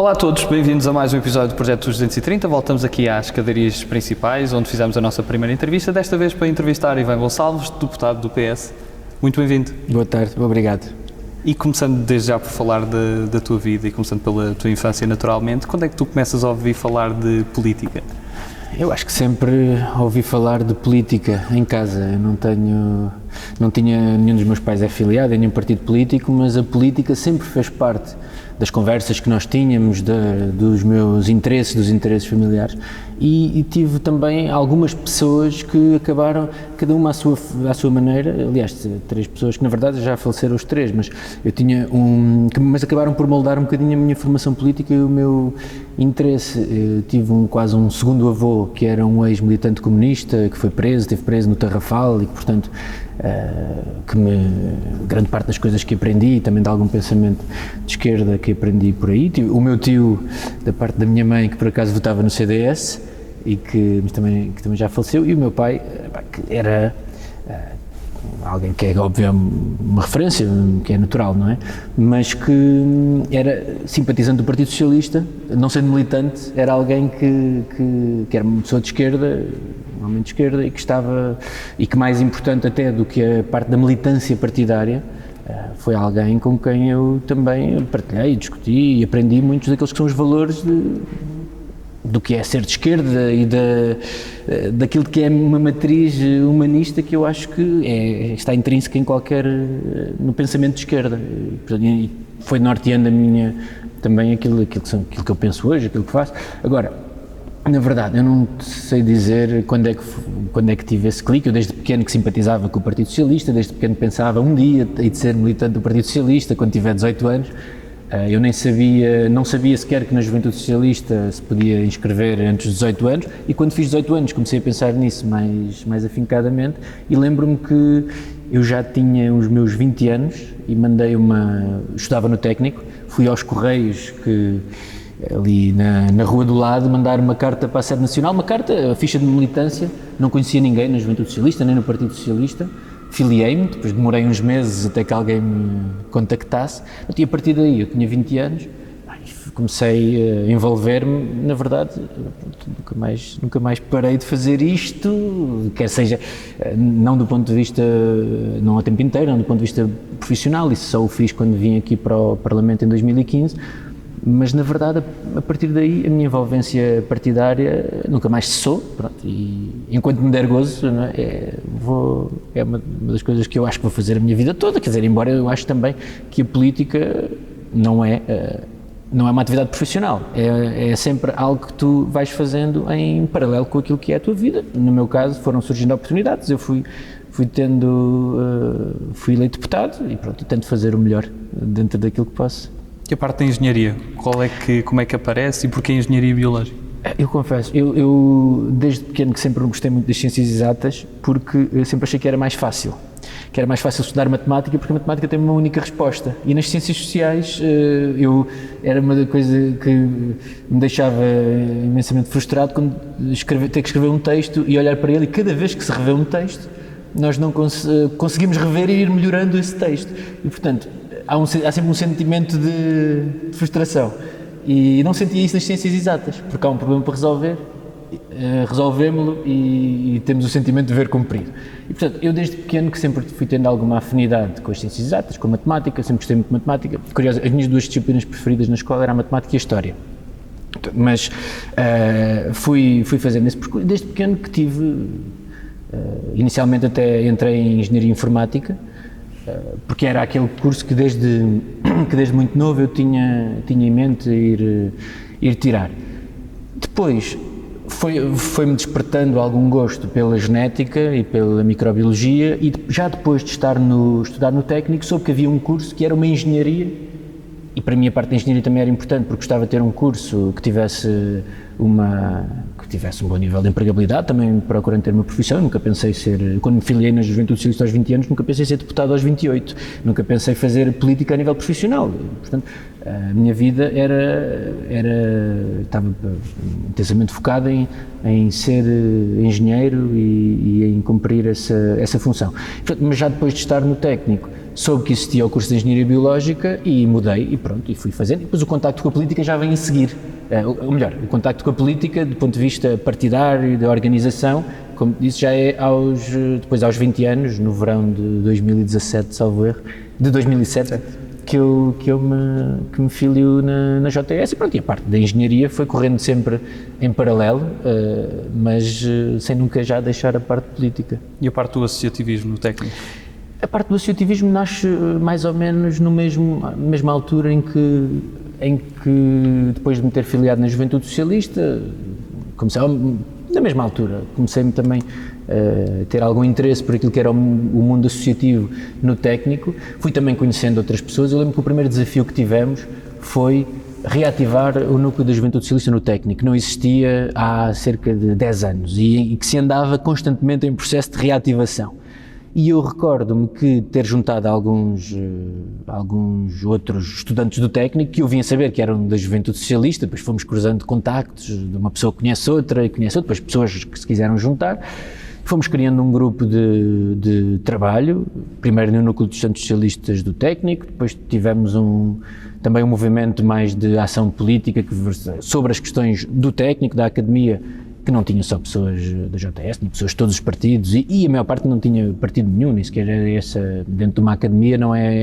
Olá a todos, bem-vindos a mais um episódio do Projeto 230. Voltamos aqui às cadarias principais, onde fizemos a nossa primeira entrevista, desta vez para entrevistar Ivan Gonçalves, deputado do PS. Muito bem-vindo. Boa tarde, obrigado. E começando desde já por falar da tua vida e começando pela tua infância naturalmente, quando é que tu começas a ouvir falar de política? Eu acho que sempre ouvi falar de política em casa. Eu não tinha nenhum dos meus pais afiliado em nenhum partido político, mas a política sempre fez parte das conversas que nós tínhamos, dos meus interesses, dos interesses familiares, e tive também algumas pessoas que acabaram, cada uma à sua maneira, aliás, 3 pessoas que na verdade já faleceram os 3, mas eu tinha mas acabaram por moldar um bocadinho a minha formação política e o meu interesse. Eu tive quase um segundo avô que era um ex-militante comunista, que esteve preso no Tarrafal e que, portanto, grande parte das coisas que aprendi, também de algum pensamento de esquerda que aprendi por aí. O meu tio, da parte da minha mãe, que por acaso votava no CDS e que também já faleceu, e o meu pai, que era alguém que é óbvio uma referência, que é natural, não é? Mas que era simpatizante do Partido Socialista, não sendo militante, era alguém que era uma pessoa de esquerda, um homem de esquerda, e que estava, e que mais importante até do que a parte da militância partidária, foi alguém com quem eu também partilhei, discuti e aprendi muitos daqueles que são os valores do que é ser de esquerda e daquilo que é uma matriz humanista que eu acho que está intrínseca no pensamento de esquerda. E foi norteando também aquilo que eu penso hoje, aquilo que faço. Agora, na verdade, eu não sei dizer quando é que tive esse clique. Eu desde pequeno que simpatizava com o Partido Socialista, desde pequeno pensava um dia hei de ser militante do Partido Socialista quando tiver 18 anos. Eu não sabia sequer que na Juventude Socialista se podia inscrever antes dos 18 anos, e quando fiz 18 anos comecei a pensar nisso mais afincadamente, e lembro-me que eu já tinha os meus 20 anos e estudava no técnico, fui aos Correios, ali na rua do lado, mandar uma carta para a Sede Nacional, a ficha de militância, não conhecia ninguém na Juventude Socialista, nem no Partido Socialista. Filiei-me, depois demorei uns meses até que alguém me contactasse, e a partir daí eu tinha 20 anos, comecei a envolver-me, na verdade, nunca mais parei de fazer isto, quer seja, não do ponto de vista, não a tempo inteiro, não do ponto de vista profissional, isso só o fiz quando vim aqui para o Parlamento em 2015, mas na verdade a partir daí a minha envolvência partidária nunca mais cessou, pronto, e enquanto me der gozo, não é, é uma das coisas que eu acho que vou fazer a minha vida toda, quer dizer, embora eu acho também que a política não é uma atividade profissional, é sempre algo que tu vais fazendo em paralelo com aquilo que é a tua vida. No meu caso foram surgindo oportunidades, eu fui eleito deputado e pronto, tento fazer o melhor dentro daquilo que posso. E a parte da engenharia, como é que aparece e porquê engenharia biológica? Eu confesso, eu desde pequeno que sempre gostei muito das ciências exatas, porque eu sempre achei que era mais fácil estudar matemática, porque a matemática tem uma única resposta, e nas ciências sociais era uma coisa que me deixava imensamente frustrado quando ter que escrever um texto e olhar para ele, e cada vez que se revê um texto nós não conseguimos rever e ir melhorando esse texto, e portanto há sempre um sentimento de frustração, e não sentia isso nas ciências exatas, porque há um problema para resolvemos-lo e temos o sentimento de ver cumprido. E portanto, eu desde pequeno que sempre fui tendo alguma afinidade com as ciências exatas, com a matemática, sempre gostei muito de matemática. Curioso, as minhas 2 disciplinas preferidas na escola eram a matemática e a história. Mas fui fazendo esse percurso, desde pequeno que tive, inicialmente até entrei em engenharia informática, porque era aquele curso que desde muito novo eu tinha em mente ir tirar. Depois foi-me despertando algum gosto pela genética e pela microbiologia, e já depois de estudar no técnico soube que havia um curso que era uma engenharia, e para mim a parte da engenharia também era importante, porque gostava de ter um curso que tivesse um bom nível de empregabilidade, também procurando ter uma profissão. Eu nunca pensei quando me filiei na Juventude Socialista aos 20 anos, nunca pensei ser deputado aos 28, nunca pensei fazer política a nível profissional. Portanto, a minha vida estava intensamente focada em ser engenheiro e em cumprir essa função. Portanto, mas já depois de estar no técnico, soube que existia o curso de Engenharia Biológica e mudei e pronto, e fui fazendo. E depois o contacto com a política já vem a seguir, ou melhor, o contacto com a política do ponto de vista partidário, da organização, como disse, já é depois aos 20 anos, no verão de 2017, salvo erro, de 2007, que me filio na JTS, e pronto, e a parte da engenharia foi correndo sempre em paralelo, mas sem nunca já deixar a parte política. E a parte do associativismo no técnico? A parte do associativismo nasce mais ou menos na mesma altura em que depois de me ter filiado na Juventude Socialista, comecei na mesma altura, comecei-me também a ter algum interesse por aquilo que era o mundo associativo no técnico, fui também conhecendo outras pessoas. Eu lembro que o primeiro desafio que tivemos foi reativar o núcleo da Juventude Socialista no técnico, que não existia há cerca de 10 anos e que se andava constantemente em processo de reativação. E eu recordo-me que ter juntado alguns outros estudantes do técnico que eu vinha saber que eram da Juventude Socialista, depois fomos cruzando contactos, de uma pessoa que conhece outra, depois pessoas que se quiseram juntar, fomos criando um grupo de trabalho, primeiro no núcleo de estudantes socialistas do técnico, depois tivemos também um movimento mais de ação política sobre as questões do técnico, da academia, que não tinha só pessoas da JS, tinha pessoas de todos os partidos e a maior parte não tinha partido nenhum, nem sequer era essa, dentro de uma academia,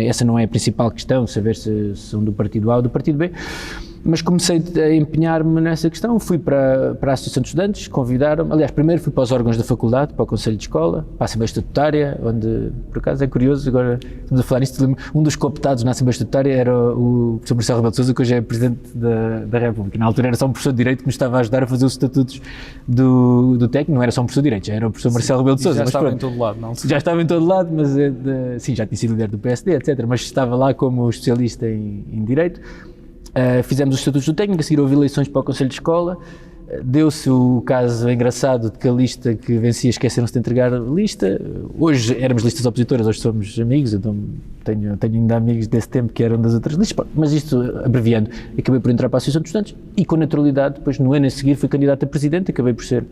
essa não é a principal questão, saber se são do partido A ou do partido B, mas comecei a empenhar-me nessa questão, fui para a Associação de Estudantes, convidaram-me, aliás, primeiro fui para os órgãos da faculdade, para o Conselho de Escola, para a Assembleia Estatutária, onde, por acaso é curioso, agora estamos a falar nisto, um dos cooptados na Assembleia Estatutária era o professor Marcelo Rebelo de Sousa, que hoje é Presidente da República. Na altura era só um professor de Direito que me estava a ajudar a fazer os estatutos do técnico, não era só um professor de Direito, já era o professor Marcelo Rebelo de Sousa. Já estava em todo lado, não? Já estava em todo lado, mas sim, já tinha sido líder do PSD, etc., mas estava lá como especialista em Direito. Fizemos os estatutos do técnico, a seguir houve eleições para o Conselho de Escola, deu-se o caso engraçado de que a lista que vencia esqueceram-se de entregar a lista. Hoje éramos listas opositoras, hoje somos amigos, então tenho ainda amigos desse tempo que eram das outras listas, mas isto abreviando, acabei por entrar para a Associação de Estudantes e com naturalidade, depois no ano a seguir fui candidato a presidente, acabei por ser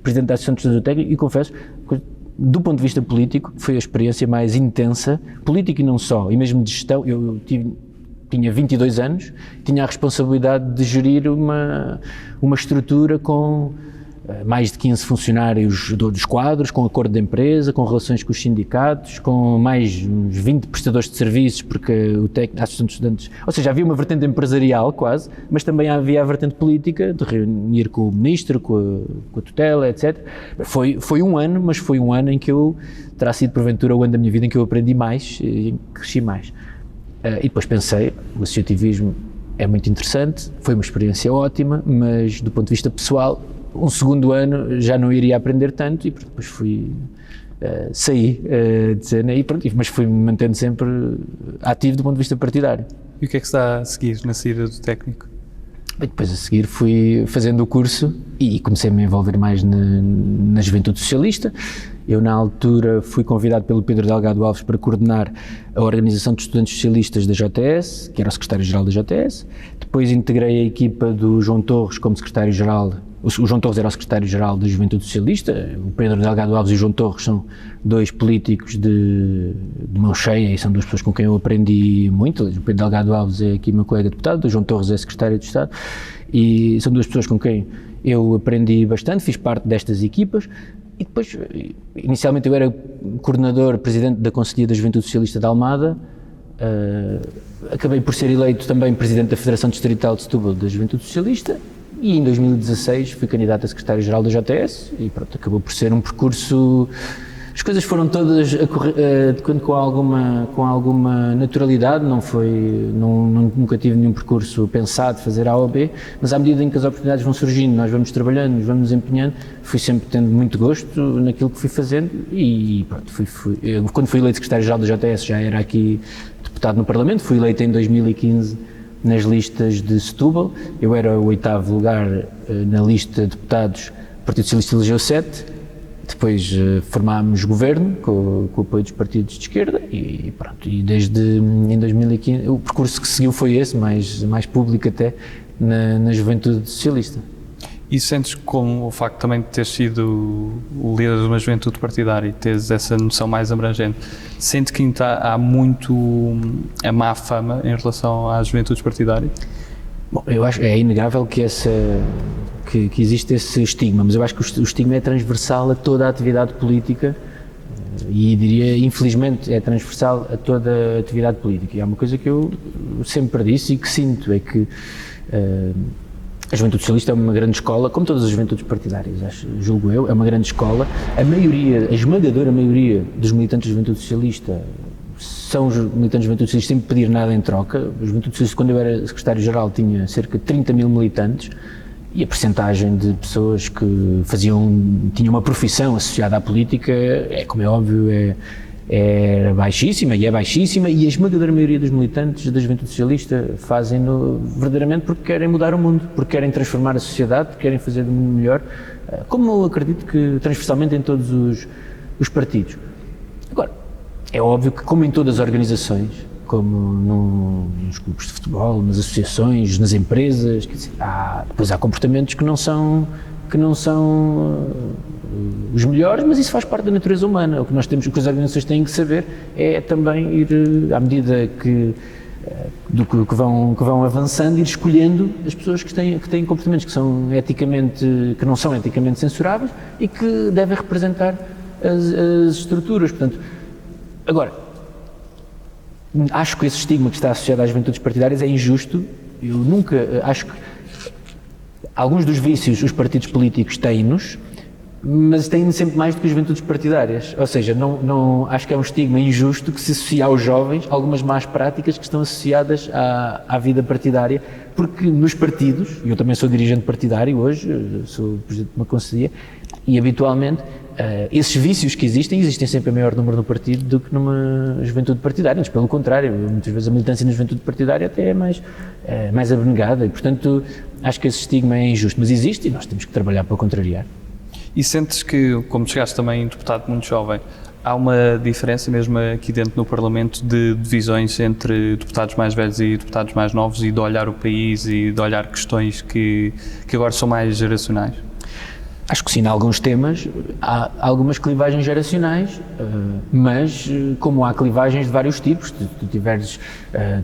presidente da Associação de Estudantes do técnico e confesso que do ponto de vista político foi a experiência mais intensa, política e não só, e mesmo de gestão. Eu tinha 22 anos, tinha a responsabilidade de gerir uma estrutura com mais de 15 funcionários dos quadros, com acordo de empresa, com relações com os sindicatos, com mais uns 20 prestadores de serviços, porque a Associação de Estudantes, ou seja, havia uma vertente empresarial quase, mas também havia a vertente política, de reunir com o ministro, com a tutela, etc. Foi um ano, mas foi um ano em que terá sido porventura o ano da minha vida em que eu aprendi mais e cresci mais. E depois pensei, o associativismo é muito interessante, foi uma experiência ótima, mas do ponto de vista pessoal, um segundo ano já não iria aprender tanto e depois saí de cena e pronto, mas fui-me mantendo sempre ativo do ponto de vista partidário. E o que é que se dá a seguir na saída do técnico? E depois a seguir fui fazendo o curso e comecei a me envolver mais na Juventude Socialista. Eu na altura fui convidado pelo Pedro Delgado Alves para coordenar a Organização de Estudantes Socialistas da JTS, que era o secretário-geral da JTS. Depois integrei a equipa do João Torres como secretário-geral. O João Torres era o secretário-geral da Juventude Socialista, o Pedro Delgado Alves e o João Torres são dois políticos de mão cheia e são duas pessoas com quem eu aprendi muito. O Pedro Delgado Alves é aqui meu colega deputado, o João Torres é secretário de Estado e são duas pessoas com quem eu aprendi bastante, fiz parte destas equipas e depois, inicialmente eu era coordenador, presidente da Conselhia da Juventude Socialista de Almada, acabei por ser eleito também presidente da Federação Distrital de Setúbal da Juventude Socialista e em 2016 fui candidato a secretário-geral da JTS e pronto, acabou por ser um percurso, as coisas foram todas com alguma naturalidade, nunca tive nenhum percurso pensado fazer A ou B, mas à medida em que as oportunidades vão surgindo, nós vamos trabalhando, nos vamos empenhando, fui sempre tendo muito gosto naquilo que fui fazendo e pronto, quando fui eleito secretário-geral da JTS já era aqui deputado no Parlamento, fui eleito em 2015 nas listas de Setúbal, eu era o 8º lugar na lista de deputados, o Partido Socialista elegeu 7, depois formámos governo com o apoio dos partidos de esquerda e pronto, e desde em 2015 o percurso que seguiu foi esse, mais público até, na Juventude Socialista. E sentes como o facto também de ter sido o líder de uma juventude partidária e teres essa noção mais abrangente, sentes que ainda há muito a má fama em relação às juventudes partidárias? Bom, eu acho que é inegável que que existe esse estigma, mas eu acho que o estigma é transversal a toda a atividade política e diria, infelizmente, é transversal a toda a atividade política. E há uma coisa que eu sempre disse e que sinto, é que a Juventude Socialista é uma grande escola, como todas as juventudes partidárias, julgo eu, é uma grande escola. A esmagadora maioria dos militantes da Juventude Socialista são os militantes da Juventude Socialista sem pedir nada em troca. A Juventude Socialista, quando eu era secretário-geral, tinha cerca de 30 mil militantes e a percentagem de pessoas que tinham uma profissão associada à política, como é óbvio, era baixíssima e é baixíssima, e a esmagadora maioria dos militantes da Juventude Socialista fazem-no verdadeiramente porque querem mudar o mundo, porque querem transformar a sociedade, porque querem fazer do mundo melhor, como eu acredito que transversalmente em todos os partidos. Agora, é óbvio que, como em todas as organizações, como nos clubes de futebol, nas associações, nas empresas, quer dizer, depois há comportamentos que não são os melhores, mas isso faz parte da natureza humana. O que que as organizações têm que saber é também ir, à medida que vão avançando, ir escolhendo as pessoas que têm comportamentos que não são eticamente censuráveis e que devem representar as estruturas. Portanto, agora, acho que esse estigma que está associado às juventudes partidárias é injusto. Eu nunca acho que alguns dos vícios os partidos políticos têm-nos, mas têm sempre mais do que as juventudes partidárias. Ou seja, não acho que é um estigma injusto que se associa aos jovens algumas más práticas que estão associadas à vida partidária, porque nos partidos, e eu também sou dirigente partidário hoje, sou presidente de uma conselhia, e habitualmente esses vícios que existem sempre em maior número no partido do que numa juventude partidária, mas pelo contrário, muitas vezes a militância na juventude partidária até é mais abnegada e, portanto, acho que esse estigma é injusto, mas existe e nós temos que trabalhar para o contrariar. E sentes que, como chegaste também deputado muito jovem, há uma diferença mesmo aqui dentro no Parlamento de divisões entre deputados mais velhos e deputados mais novos e de olhar o país e de olhar questões que agora são mais geracionais? Acho que sim, em alguns temas há algumas clivagens geracionais, mas como há clivagens de vários tipos, tu tiveres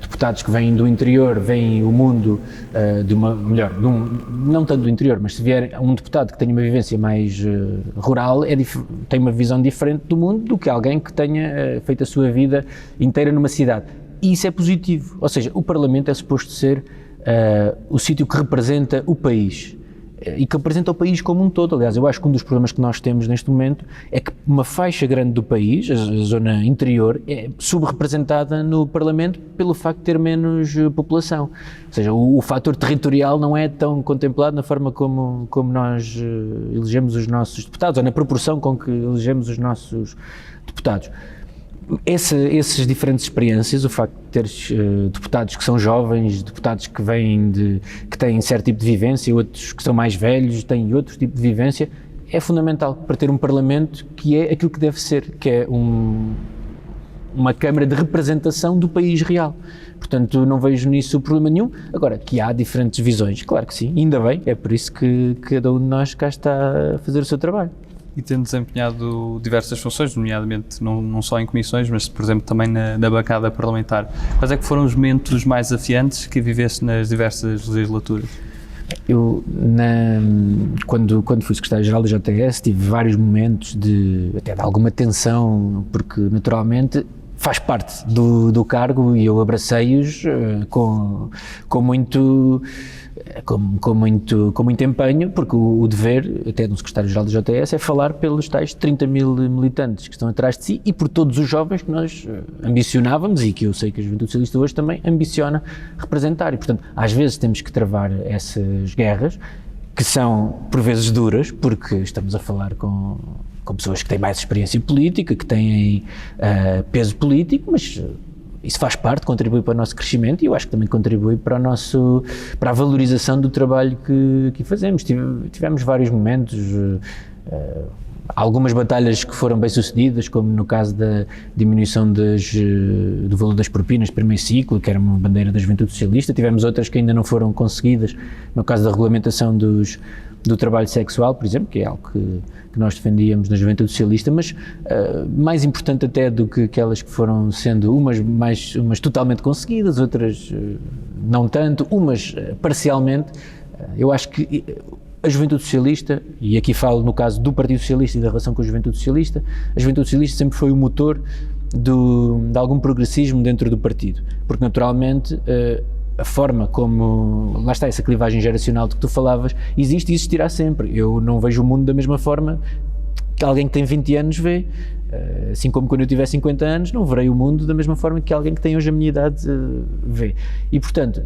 deputados que vêm do interior, veem o mundo não tanto do interior, mas se vier um deputado que tenha uma vivência mais rural, tem uma visão diferente do mundo do que alguém que tenha feito a sua vida inteira numa cidade. E isso é positivo, ou seja, o Parlamento é suposto ser o sítio que representa o país. E que representa o país como um todo. Aliás, eu acho que um dos problemas que nós temos neste momento é que uma faixa grande do país, a zona interior, é subrepresentada no Parlamento pelo facto de ter menos população. Ou seja, o fator territorial não é tão contemplado na forma como nós elegemos os nossos deputados, ou na proporção com que elegemos os nossos deputados. Essas diferentes experiências, o facto de teres deputados que são jovens, deputados que que têm certo tipo de vivência, outros que são mais velhos, têm outro tipo de vivência, é fundamental para ter um Parlamento que é aquilo que deve ser, que é uma Câmara de representação do país real. Portanto, não vejo nisso problema nenhum. Agora, que há diferentes visões, claro que sim, ainda bem, é por isso que cada um de nós cá está a fazer o seu trabalho. E tendo desempenhado diversas funções, nomeadamente não só em comissões, mas, por exemplo, também na bancada parlamentar, quais é que foram os momentos mais desafiantes que viveste nas diversas legislaturas? Eu, quando fui secretário-geral da JTS, tive vários momentos até de alguma tensão, porque, naturalmente, faz parte do cargo e eu abracei-os com muito empenho, porque o dever, até do secretário-geral da JTS, é falar pelos tais 30 mil militantes que estão atrás de si e por todos os jovens que nós ambicionávamos e que eu sei que a Juventude Socialista hoje também ambiciona representar. E, portanto, às vezes temos que travar essas guerras, que são, por vezes, duras, porque estamos a falar com pessoas que têm mais experiência política, que têm peso político, mas isso faz parte, contribui para o nosso crescimento e eu acho que também contribui para a valorização do trabalho que fazemos. Tivemos vários momentos, algumas batalhas que foram bem sucedidas, como no caso da diminuição do valor das propinas, primeiro ciclo, que era uma bandeira da Juventude Socialista. Tivemos outras que ainda não foram conseguidas, no caso da regulamentação do trabalho sexual, por exemplo, que é algo que nós defendíamos na Juventude Socialista, mas mais importante até do que aquelas que foram sendo umas totalmente conseguidas, outras não tanto, umas parcialmente. Eu acho que a Juventude Socialista, e aqui falo no caso do Partido Socialista e da relação com a Juventude Socialista, a Juventude Socialista sempre foi o motor de algum progressismo dentro do partido, porque naturalmente a forma como, lá está, essa clivagem geracional de que tu falavas, existe e existirá sempre. Eu não vejo o mundo da mesma forma que alguém que tem 20 anos vê, assim como quando eu tiver 50 anos não verei o mundo da mesma forma que alguém que tem hoje a minha idade vê. E portanto,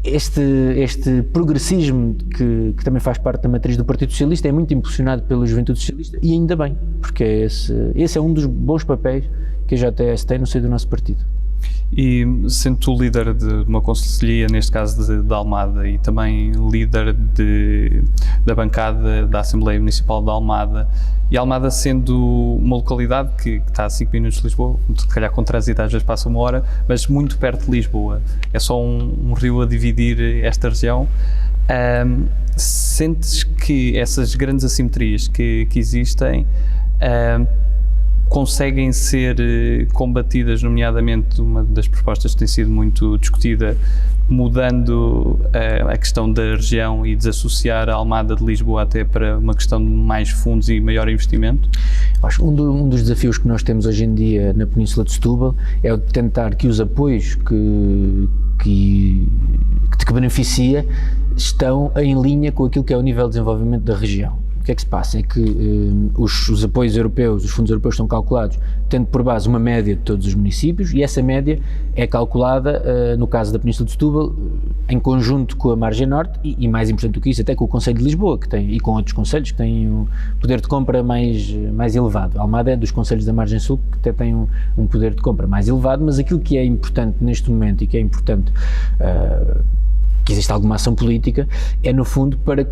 este progressismo que também faz parte da matriz do Partido Socialista é muito impulsionado pela Juventude Socialista, e ainda bem, porque esse é um dos bons papéis que a JTS tem no seio do nosso partido. E sendo tu líder de uma conselhia, neste caso de Almada, e também líder da bancada da Assembleia Municipal de Almada, e Almada sendo uma localidade que está a 5 minutos de Lisboa, se calhar com trânsito às vezes passa 1 hora, mas muito perto de Lisboa, é só um rio a dividir esta região, sentes que essas grandes assimetrias que existem conseguem ser combatidas, nomeadamente uma das propostas que tem sido muito discutida, mudando a questão da região e desassociar a Almada de Lisboa até para uma questão de mais fundos e maior investimento? Acho que um dos desafios que nós temos hoje em dia na Península de Setúbal é o de tentar que os apoios que beneficia estão em linha com aquilo que é o nível de desenvolvimento da região. O que é que se passa? É que os apoios europeus, os fundos europeus estão calculados tendo por base uma média de todos os municípios, e essa média é calculada, no caso da Península de Setúbal, em conjunto com a Margem Norte e mais importante do que isso, até com o Concelho de Lisboa, e com outros concelhos que têm um poder de compra mais elevado. A Almada é dos concelhos da Margem Sul que até tem um poder de compra mais elevado, mas aquilo que é importante neste momento e que é importante que existe alguma ação política, é no fundo para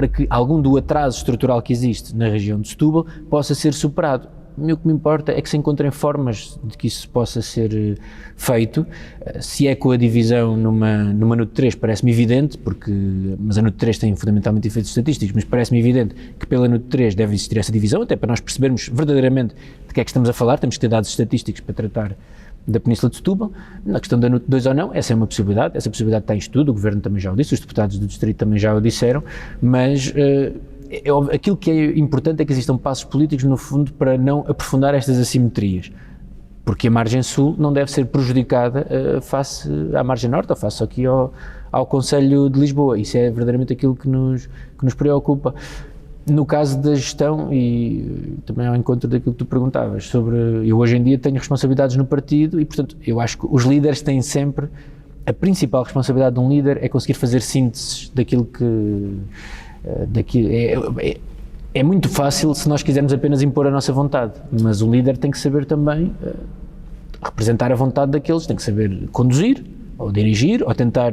que algum do atraso estrutural que existe na região de Setúbal possa ser superado. O que me importa é que se encontrem formas de que isso possa ser feito. Se é com a divisão numa NUT 3, parece-me evidente, mas a NUT 3 tem fundamentalmente efeitos estatísticos, mas parece-me evidente que pela NUT 3 deve existir essa divisão, até para nós percebermos verdadeiramente de que é que estamos a falar. Temos que ter dados estatísticos para tratar da Península de Setúbal. Na questão da NUT 2 ou não, essa é uma possibilidade, essa possibilidade está em estudo, o Governo também já o disse, os deputados do Distrito também já o disseram, mas aquilo que é importante é que existam passos políticos, no fundo, para não aprofundar estas assimetrias, porque a Margem Sul não deve ser prejudicada face à Margem Norte, ou face aqui ao Concelho de Lisboa. Isso é verdadeiramente aquilo que nos preocupa. No caso da gestão, e também ao encontro daquilo que tu perguntavas, eu hoje em dia tenho responsabilidades no partido e, portanto, eu acho que os líderes têm sempre, a principal responsabilidade de um líder é conseguir fazer sínteses daquilo que... É muito fácil se nós quisermos apenas impor a nossa vontade, mas o líder tem que saber também representar a vontade daqueles, tem que saber conduzir, ou dirigir, ou tentar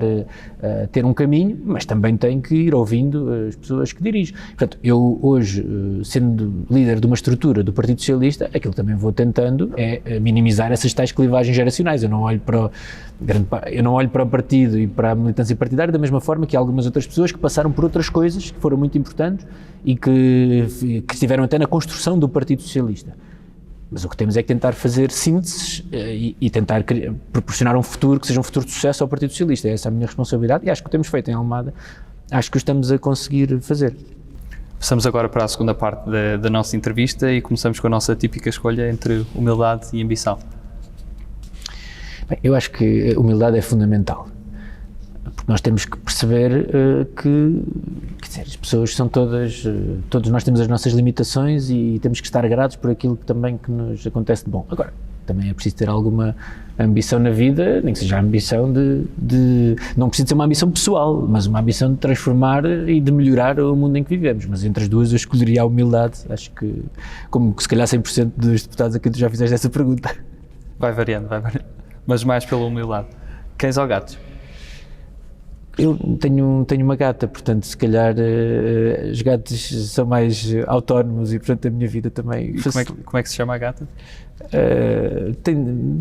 ter um caminho, mas também tem que ir ouvindo as pessoas que dirigem. Portanto, eu hoje, sendo líder de uma estrutura do Partido Socialista, aquilo que também vou tentando é minimizar essas tais clivagens geracionais. Eu não olho para o partido e para a militância partidária da mesma forma que algumas outras pessoas que passaram por outras coisas que foram muito importantes e que estiveram até na construção do Partido Socialista. Mas o que temos é que tentar fazer sínteses e tentar proporcionar um futuro que seja um futuro de sucesso ao Partido Socialista. Essa é a minha responsabilidade e acho que o temos feito em Almada, acho que o estamos a conseguir fazer. Passamos agora para a segunda parte da nossa entrevista e começamos com a nossa típica escolha entre humildade e ambição. Bem, eu acho que a humildade é fundamental, porque nós temos que perceber quer dizer, as pessoas são todos nós temos as nossas limitações e temos que estar gratos por aquilo que nos acontece de bom. Agora, também é preciso ter alguma ambição na vida, nem que seja a ambição não precisa ser uma ambição pessoal, mas uma ambição de transformar e de melhorar o mundo em que vivemos. Mas entre as duas eu escolheria a humildade, acho que, como se calhar 100% dos deputados a quem tu já fizeste essa pergunta. Vai variando, mas mais pela humildade. Cães ou gatos? Eu tenho uma gata, portanto, se calhar os gatos são mais autónomos e, portanto, a minha vida também... E como é que se chama a gata?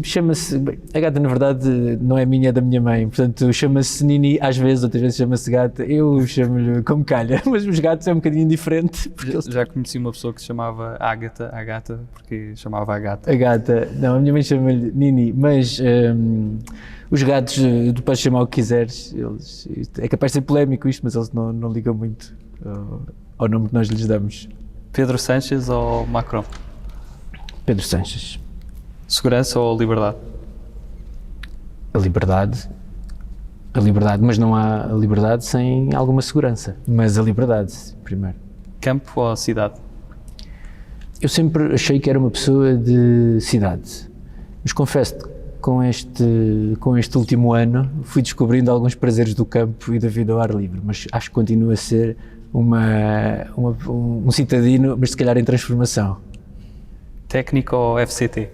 Chama-se... A gata, na verdade, não é minha, é da minha mãe, portanto, chama-se Nini às vezes, outras vezes chama-se gata. Eu chamo-lhe como calha, mas os gatos é um bocadinho diferente. Já conheci uma pessoa que se chamava Ágata, a gata, porque chamava a gata. A gata, não, a minha mãe chama-lhe Nini, mas... os gatos, tu podes chamar o que quiseres, é capaz de ser polémico isto, mas eles não ligam muito ao nome que nós lhes damos. Pedro Sánchez ou Macron? Pedro Sánchez. Segurança ou liberdade? A liberdade, mas não há liberdade sem alguma segurança, mas a liberdade, primeiro. Campo ou cidade? Eu sempre achei que era uma pessoa de cidade, mas confesso-te, com este último ano fui descobrindo alguns prazeres do campo e da vida ao ar livre, mas acho que continua a ser um citadino, mas se calhar em transformação. Técnico ou FCT?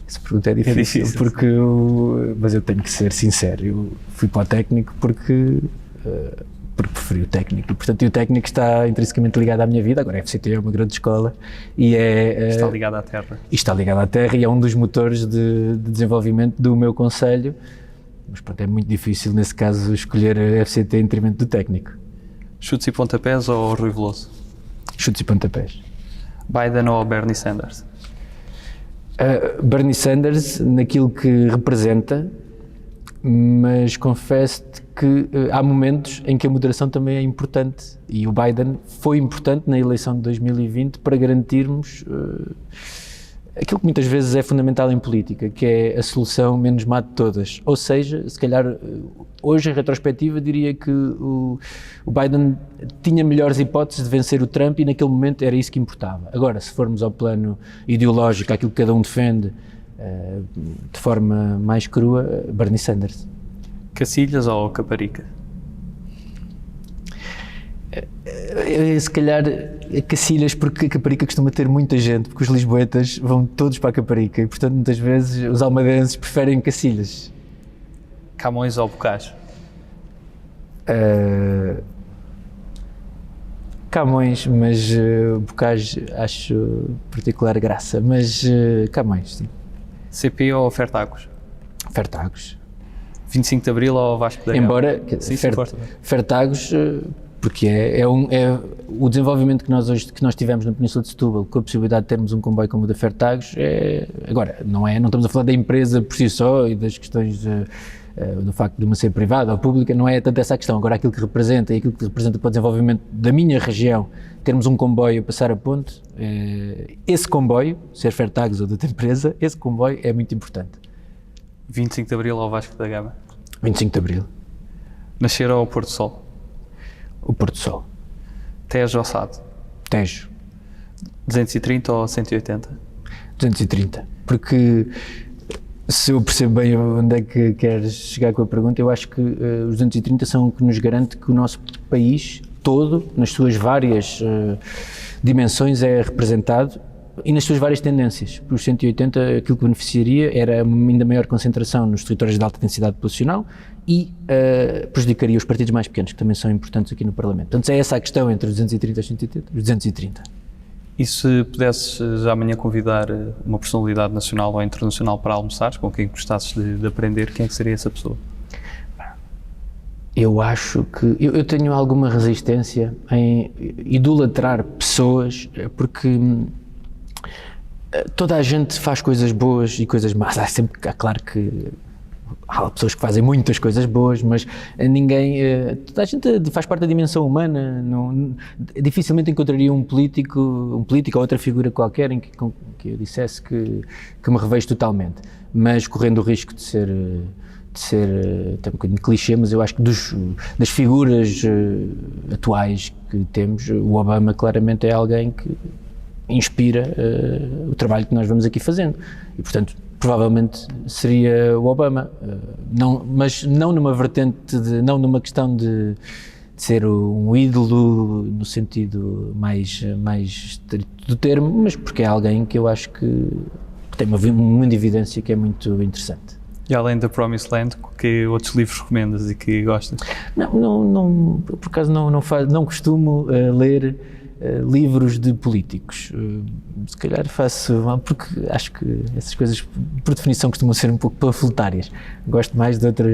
Essa pergunta é difícil. Porque mas eu tenho que ser sincero, eu fui para o técnico porque preferi o técnico, portanto o técnico está intrinsecamente ligado à minha vida. Agora a FCT é uma grande escola e está ligado à terra. E está ligado à terra e é um dos motores de desenvolvimento do meu concelho, mas pronto, é muito difícil nesse caso escolher a FCT em detrimento do técnico. Chutes e pontapés ou Rui Veloso? Chutes e pontapés. Biden ou Bernie Sanders? Bernie Sanders naquilo que representa, mas confesso-te que há momentos em que a moderação também é importante e o Biden foi importante na eleição de 2020 para garantirmos aquilo que muitas vezes é fundamental em política, que é a solução menos má de todas. Ou seja, se calhar hoje em retrospectiva diria que o Biden tinha melhores hipóteses de vencer o Trump e naquele momento era isso que importava. Agora, se formos ao plano ideológico, aquilo que cada um defende de forma mais crua, Bernie Sanders. Cacilhas ou Caparica? Se calhar Cacilhas, porque a Caparica costuma ter muita gente, porque os lisboetas vão todos para a Caparica e, portanto, muitas vezes os almadenses preferem Cacilhas. Camões ou Bocage? Camões, mas Bocage acho particular graça, mas Camões, sim. CP ou Fertagos? Fertagos. 25 de Abril ou Vasco da Gama? Embora, Fertagos, porque é o desenvolvimento que nós tivemos na Península de Setúbal, com a possibilidade de termos um comboio como o da Fertagos, agora, não estamos a falar da empresa por si só e das questões do facto de uma ser privada ou pública, não é tanto essa a questão. Agora, aquilo que representa e aquilo que representa para o desenvolvimento da minha região, termos um comboio a passar a ponte, esse comboio, ser Fertagos ou de outra empresa, esse comboio é muito importante. 25 de Abril ou Vasco da Gama? 25 de Abril. Nascer ou Porto Sol? O Porto Sol. Tejo ou Sado? Tejo. 230 ou 180? 230. Porque se eu percebo bem onde é que queres chegar com a pergunta, eu acho que os 230 são o que nos garante que o nosso país todo, nas suas várias dimensões, é representado e nas suas várias tendências. Por os 180, aquilo que beneficiaria era uma ainda maior concentração nos territórios de alta densidade populacional e prejudicaria os partidos mais pequenos, que também são importantes aqui no Parlamento. Portanto, é essa a questão entre os 230 e os 180, os 230. E se pudesses já amanhã convidar uma personalidade nacional ou internacional para almoçares, com quem gostasses de aprender, quem é que seria essa pessoa? Eu acho que... Eu tenho alguma resistência em idolatrar pessoas, porque toda a gente faz coisas boas e coisas más. Claro que há pessoas que fazem muitas coisas boas, mas toda a gente faz parte da dimensão humana. Dificilmente encontraria um político ou outra figura qualquer em que eu dissesse que me revejo totalmente, mas correndo o risco de ser até um bocadinho clichê, mas eu acho que das figuras atuais que temos, o Obama claramente é alguém que inspira o trabalho que nós vamos aqui fazendo e, portanto, provavelmente seria o Obama, mas não numa vertente, não numa questão de ser um ídolo no sentido mais estrito do termo, mas porque é alguém que eu acho que tem uma evidência que é muito interessante. E além da Promised Land, que outros livros recomendas e que gostas? Não, por acaso não costumo ler livros de políticos. Se calhar faço, porque acho que essas coisas, por definição, costumam ser um pouco panfletárias. Gosto mais de outro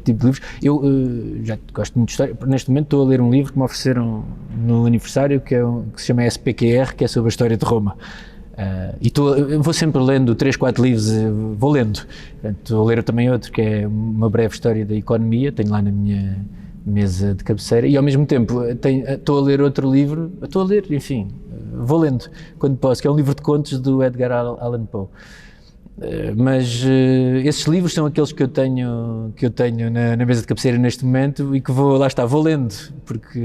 tipo de livros. Eu já gosto muito de história. Neste momento estou a ler um livro que me ofereceram no aniversário, que se chama SPQR, que é sobre a história de Roma. E eu vou sempre lendo 3, 4 livros, vou lendo. Estou a ler também outro, que é Uma Breve História da Economia, tenho lá na minha mesa de cabeceira, e ao mesmo tempo estou a ler outro livro, enfim, vou lendo quando posso, que é um livro de contos do Edgar Allan Poe. Mas esses livros são aqueles que eu tenho na mesa de cabeceira neste momento e que vou lendo, porque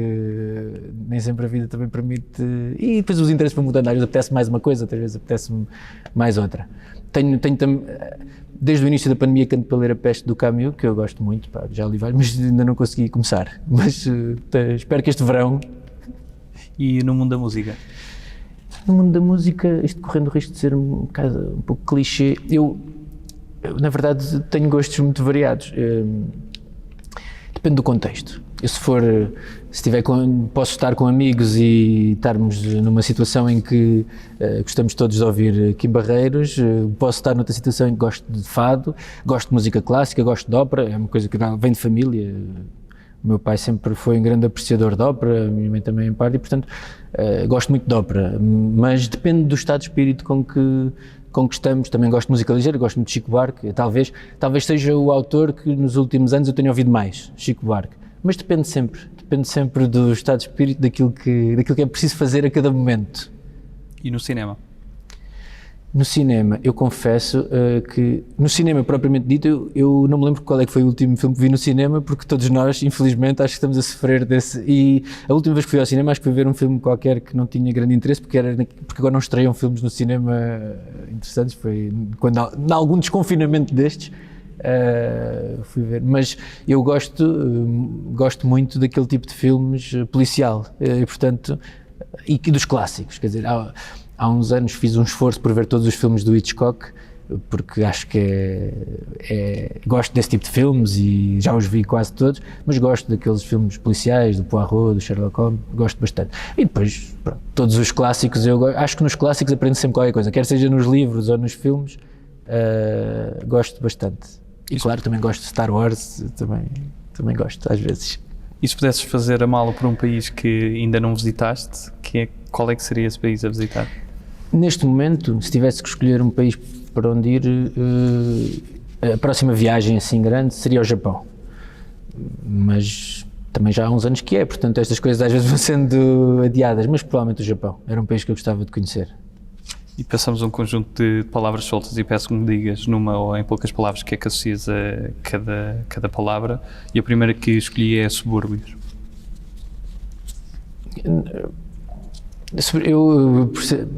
nem sempre a vida também permite, e depois os interesses vão mudando, às vezes apetece mais uma coisa, outras vezes apetece-me mais outra. Tenho também, desde o início da pandemia, que ando para ler A Peste do Camus, que eu gosto muito, já li vários, mas ainda não consegui começar, mas espero que este verão. E no mundo da música? No mundo da música, isto correndo o risco de ser um pouco clichê, eu na verdade tenho gostos muito variados, depende do contexto. Eu posso estar com amigos e estarmos numa situação em que gostamos todos de ouvir Kim Barreiros, posso estar noutra situação em que gosto de fado, gosto de música clássica, gosto de ópera, é uma coisa que vem de família. O meu pai sempre foi um grande apreciador de ópera, a minha mãe também em parte, e portanto gosto muito de ópera, mas depende do estado de espírito com que estamos. Também gosto de música ligeira, gosto muito de Chico Buarque, talvez seja o autor que nos últimos anos eu tenho ouvido mais, Chico Buarque, mas depende sempre do estado de espírito, daquilo que é preciso fazer a cada momento. E no cinema? No cinema, eu confesso que, no cinema propriamente dito, eu não me lembro qual é que foi o último filme que vi no cinema, porque todos nós, infelizmente, acho que estamos a sofrer desse, e a última vez que fui ao cinema acho que fui ver um filme qualquer que não tinha grande interesse, porque agora não estreiam filmes no cinema interessantes, foi quando há algum desconfinamento destes, fui ver, mas eu gosto muito daquele tipo de filmes policial, e portanto, e dos clássicos, quer dizer, há uns anos fiz um esforço por ver todos os filmes do Hitchcock, porque acho que gosto desse tipo de filmes e já os vi quase todos, mas gosto daqueles filmes policiais, do Poirot, do Sherlock Holmes, gosto bastante. E depois, pronto, todos os clássicos, acho que nos clássicos aprendo sempre qualquer coisa, quer seja nos livros ou nos filmes, gosto bastante. E claro, também gosto de Star Wars, também gosto às vezes. E se pudesses fazer a mala por um país que ainda não visitaste, qual é que seria esse país a visitar? Neste momento, se tivesse que escolher um país para onde ir, a próxima viagem assim grande seria ao Japão. Mas também já há uns anos que portanto estas coisas às vezes vão sendo adiadas, mas provavelmente o Japão era um país que eu gostava de conhecer. E passamos um conjunto de palavras soltas e peço que me digas numa ou em poucas palavras que é que associas a cada palavra, e a primeira que escolhi é subúrbios. Eu percebo,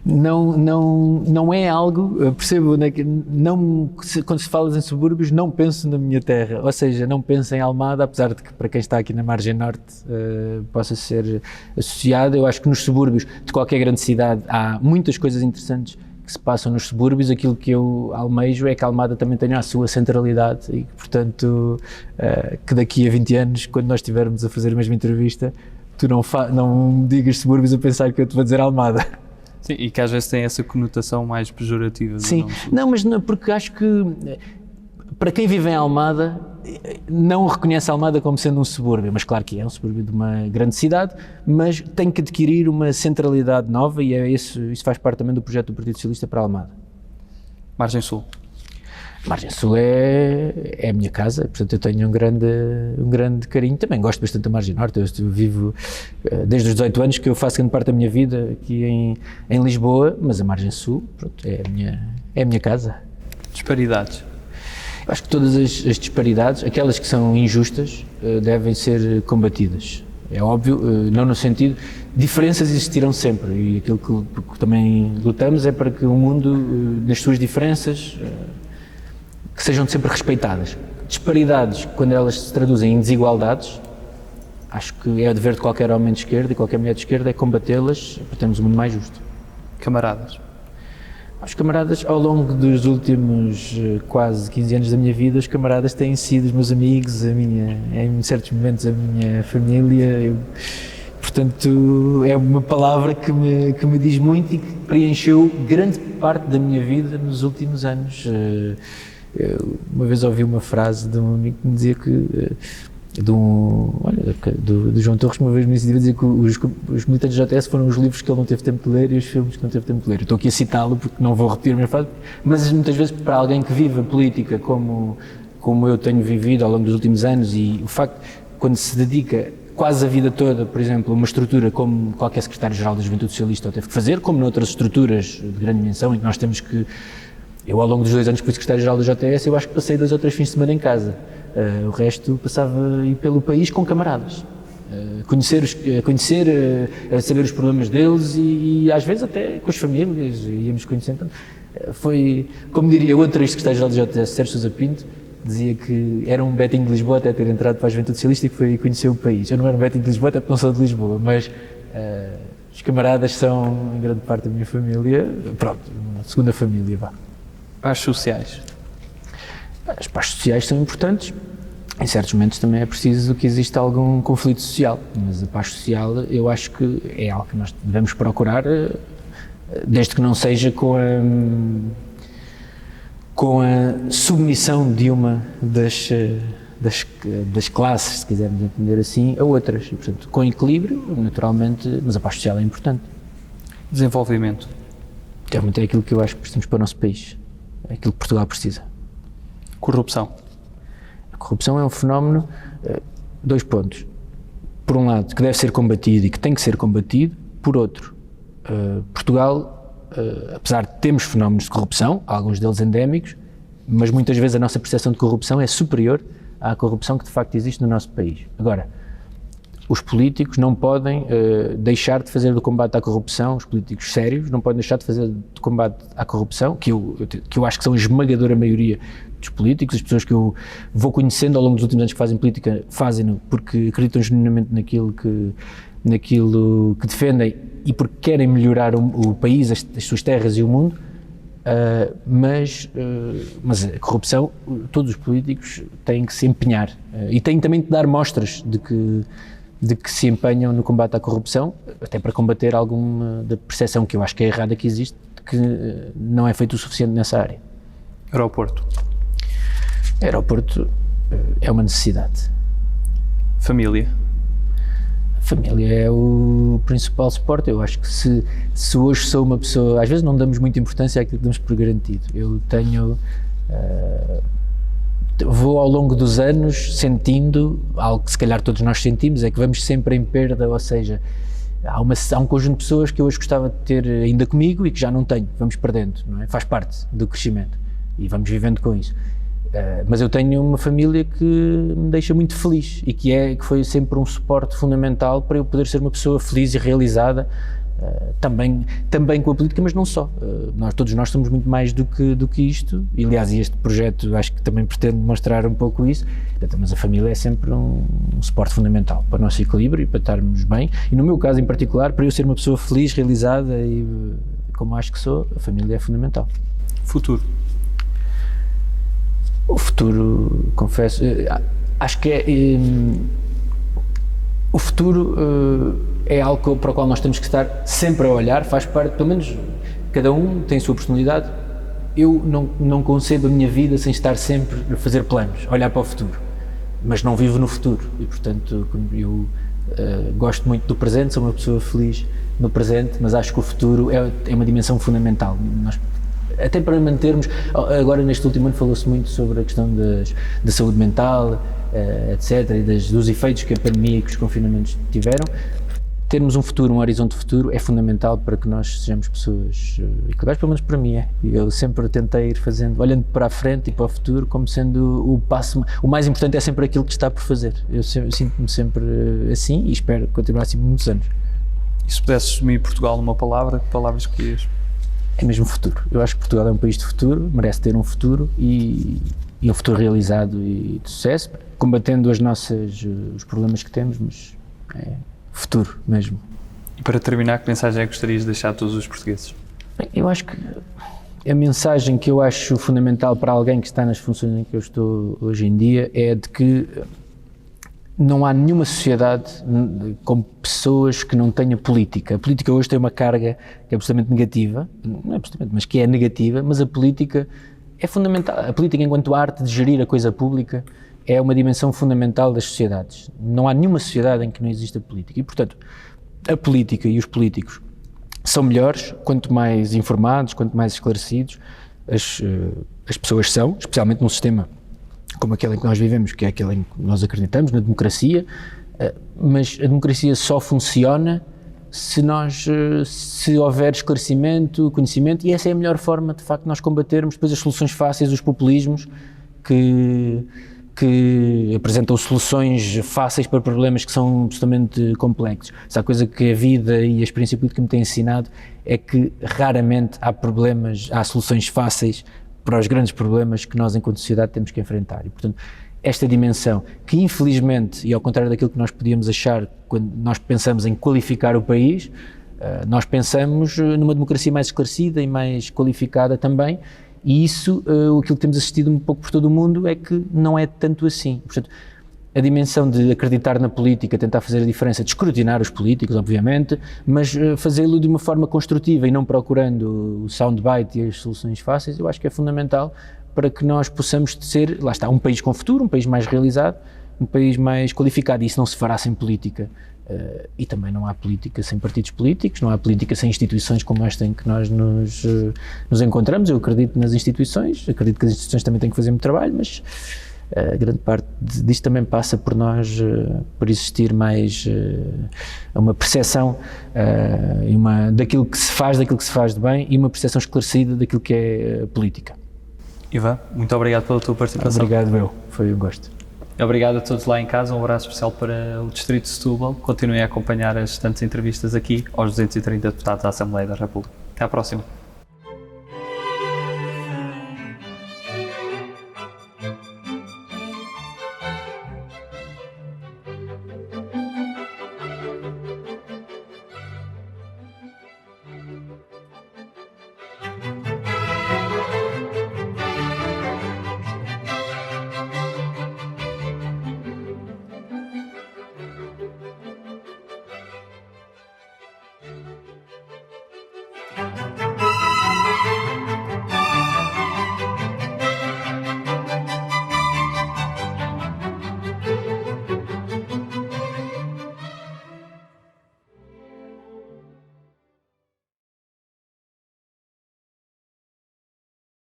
não é algo, percebo, quando se fala em subúrbios não penso na minha terra, ou seja, não penso em Almada, apesar de que para quem está aqui na margem norte possa ser associado. Eu acho que nos subúrbios de qualquer grande cidade há muitas coisas interessantes que se passam nos subúrbios. Aquilo que eu almejo é que Almada também tenha a sua centralidade e que, portanto, que daqui a 20 anos, quando nós estivermos a fazer a mesma entrevista, tu não digas subúrbios a pensar que eu te vou dizer Almada. Sim, e que às vezes tem essa conotação mais pejorativa. Sim, não, mas não, porque acho que para quem vive em Almada não reconhece Almada como sendo um subúrbio, mas claro que é um subúrbio de uma grande cidade, mas tem que adquirir uma centralidade nova e isso faz parte também do projeto do Partido Socialista para Almada. Margem Sul. Margem Sul é a minha casa, portanto eu tenho um grande carinho. Também gosto bastante da Margem Norte. Eu vivo desde os 18 anos que eu faço grande parte da minha vida aqui em Lisboa, mas a Margem Sul, pronto, é a minha casa. Disparidades. Acho que todas as disparidades, aquelas que são injustas, devem ser combatidas. É óbvio, não no sentido... Diferenças existirão sempre e aquilo que também lutamos é para que o mundo, nas suas diferenças, que sejam sempre respeitadas. Disparidades, quando elas se traduzem em desigualdades, acho que é o dever de qualquer homem de esquerda e qualquer mulher de esquerda é combatê-las para termos um mundo mais justo. Camaradas. Os camaradas, ao longo dos últimos quase 15 anos da minha vida, os camaradas têm sido os meus amigos, em certos momentos a minha família. Portanto, é uma palavra que me diz muito e que preencheu grande parte da minha vida nos últimos anos. Uma vez ouvi uma frase de um amigo que me dizia que do João Torres, uma vez me dizia dizer que os militantes da JS foram os livros que ele não teve tempo de ler e os filmes que não teve tempo de ler. Eu estou aqui a citá-lo porque não vou repetir a minha frase, mas muitas vezes para alguém que vive a política como eu tenho vivido ao longo dos últimos anos, e o facto, quando se dedica quase a vida toda, por exemplo, a uma estrutura como qualquer secretário-geral da Juventude Socialista teve que fazer, como noutras estruturas de grande dimensão, em que nós temos que... Eu, ao longo dos 2 anos que fui secretário-geral da JS, eu acho que passei 2 ou 3 fins de semana em casa. O resto passava a ir pelo país com camaradas, saber os problemas deles e às vezes até com as famílias, íamos conhecendo. Foi, como diria outro ex-secretário-geral da JS, Sérgio Sousa Pinto, dizia que era um betinho de Lisboa até ter entrado para a Juventude Socialista e que foi conhecer o país. Eu não era um betinho de Lisboa até porque não sou de Lisboa, mas os camaradas são, em grande parte, da minha família, pronto, uma segunda família, vá. Paz sociais. As pazes sociais são importantes, em certos momentos também é preciso que exista algum conflito social, mas a paz social eu acho que é algo que nós devemos procurar, desde que não seja com a submissão de uma das classes, se quisermos entender assim, a outras, e portanto com equilíbrio, naturalmente, mas a paz social é importante. Desenvolvimento. Realmente é aquilo que eu acho que precisamos para o nosso país, é aquilo que Portugal precisa. Corrupção. A corrupção é um fenómeno, 2 pontos. Por um lado, que deve ser combatido e que tem que ser combatido. Por outro, Portugal, apesar de termos fenómenos de corrupção, alguns deles endémicos, mas muitas vezes a nossa percepção de corrupção é superior à corrupção que de facto existe no nosso país. Agora, os políticos não podem deixar de fazer do combate à corrupção, os políticos sérios não podem deixar de fazer do combate à corrupção, que eu acho que são a esmagadora maioria dos políticos, as pessoas que eu vou conhecendo ao longo dos últimos anos que fazem política, fazem-no porque acreditam genuinamente naquilo que defendem e porque querem melhorar o país, as suas terras e o mundo, mas a corrupção, todos os políticos têm que se empenhar e têm também que dar mostras de que se empenham no combate à corrupção, até para combater alguma da percepção que eu acho que é errada que existe, que não é feito o suficiente nessa área. Aeroporto. Aeroporto é uma necessidade. Família. Família é o principal suporte. Eu acho que se hoje sou uma pessoa, às vezes não damos muita importância àquilo que damos por garantido. Eu vou ao longo dos anos sentindo algo que se calhar todos nós sentimos, é que vamos sempre em perda, ou seja, há um conjunto de pessoas que eu hoje gostava de ter ainda comigo e que já não tenho, vamos perdendo, não é? Faz parte do crescimento e vamos vivendo com isso. Mas eu tenho uma família que me deixa muito feliz e que foi sempre um suporte fundamental para eu poder ser uma pessoa feliz e realizada, também com a política, mas não só. Todos nós somos muito mais do que isto, e aliás este projeto acho que também pretende mostrar um pouco isso, mas a família é sempre um suporte fundamental para o nosso equilíbrio e para estarmos bem, e no meu caso em particular, para eu ser uma pessoa feliz, realizada e como acho que sou, a família é fundamental. Futuro. O futuro, confesso, acho que o futuro é algo para o qual nós temos que estar sempre a olhar, faz parte, pelo menos cada um tem a sua personalidade. Eu não concebo a minha vida sem estar sempre a fazer planos, a olhar para o futuro, mas não vivo no futuro e portanto eu gosto muito do presente, sou uma pessoa feliz no presente, mas acho que o futuro é uma dimensão fundamental. Até para mantermos, agora neste último ano falou-se muito sobre a questão da saúde mental, etc, e dos efeitos que a pandemia e que os confinamentos tiveram. Termos um futuro, um horizonte futuro é fundamental para que nós sejamos pessoas equilibradas, pelo menos para mim é. Eu sempre tentei ir fazendo, olhando para a frente e para o futuro como sendo o passo, o mais importante é sempre aquilo que está por fazer. Eu sinto-me sempre assim e espero continuar assim por muitos anos. E se pudesses resumir Portugal numa palavra, que palavras escolhias? É mesmo futuro. Eu acho que Portugal é um país de futuro, merece ter um futuro e um futuro realizado e de sucesso, combatendo os problemas que temos, mas é futuro mesmo. E para terminar, que mensagem é que gostarias de deixar a todos os portugueses? Bem, eu acho que a mensagem que eu acho fundamental para alguém que está nas funções em que eu estou hoje em dia é de que não há nenhuma sociedade com pessoas que não tenha política. A política hoje tem uma carga que é absolutamente negativa, não é absolutamente, mas que é negativa, mas a política é fundamental. A política, enquanto arte de gerir a coisa pública, é uma dimensão fundamental das sociedades. Não há nenhuma sociedade em que não exista política. E, portanto, a política e os políticos são melhores quanto mais informados, quanto mais esclarecidos as pessoas são, especialmente num sistema como aquele em que nós vivemos, que é aquele em que nós acreditamos, na democracia, mas a democracia só funciona se houver esclarecimento, conhecimento, e essa é a melhor forma, de facto, nós combatermos depois as soluções fáceis, os populismos que apresentam soluções fáceis para problemas que são absolutamente complexos. Essa coisa que a vida e a experiência política me têm ensinado é que raramente há soluções fáceis para os grandes problemas que nós, enquanto sociedade, temos que enfrentar. E, portanto, esta dimensão, que infelizmente, e ao contrário daquilo que nós podíamos achar quando nós pensamos em qualificar o país, nós pensamos numa democracia mais esclarecida e mais qualificada também, e isso, aquilo que temos assistido um pouco por todo o mundo, é que não é tanto assim. Portanto, a dimensão de acreditar na política, tentar fazer a diferença, de escrutinar os políticos, obviamente, mas fazê-lo de uma forma construtiva e não procurando o soundbite e as soluções fáceis, eu acho que é fundamental para que nós possamos ser, lá está, um país com futuro, um país mais realizado, um país mais qualificado, e isso não se fará sem política. E também não há política sem partidos políticos, não há política sem instituições como esta em que nós nos encontramos. Eu acredito nas instituições, acredito que as instituições também têm que fazer muito trabalho, mas a grande parte disto também passa por nós, por existir mais uma percepção daquilo que se faz de bem, e uma percepção esclarecida daquilo que é política. Ivan, muito obrigado pela tua participação. Obrigado, foi um gosto. Obrigado a todos lá em casa, um abraço especial para o Distrito de Setúbal. Continuem a acompanhar as restantes entrevistas aqui aos 230 deputados da Assembleia da República. Até à próxima.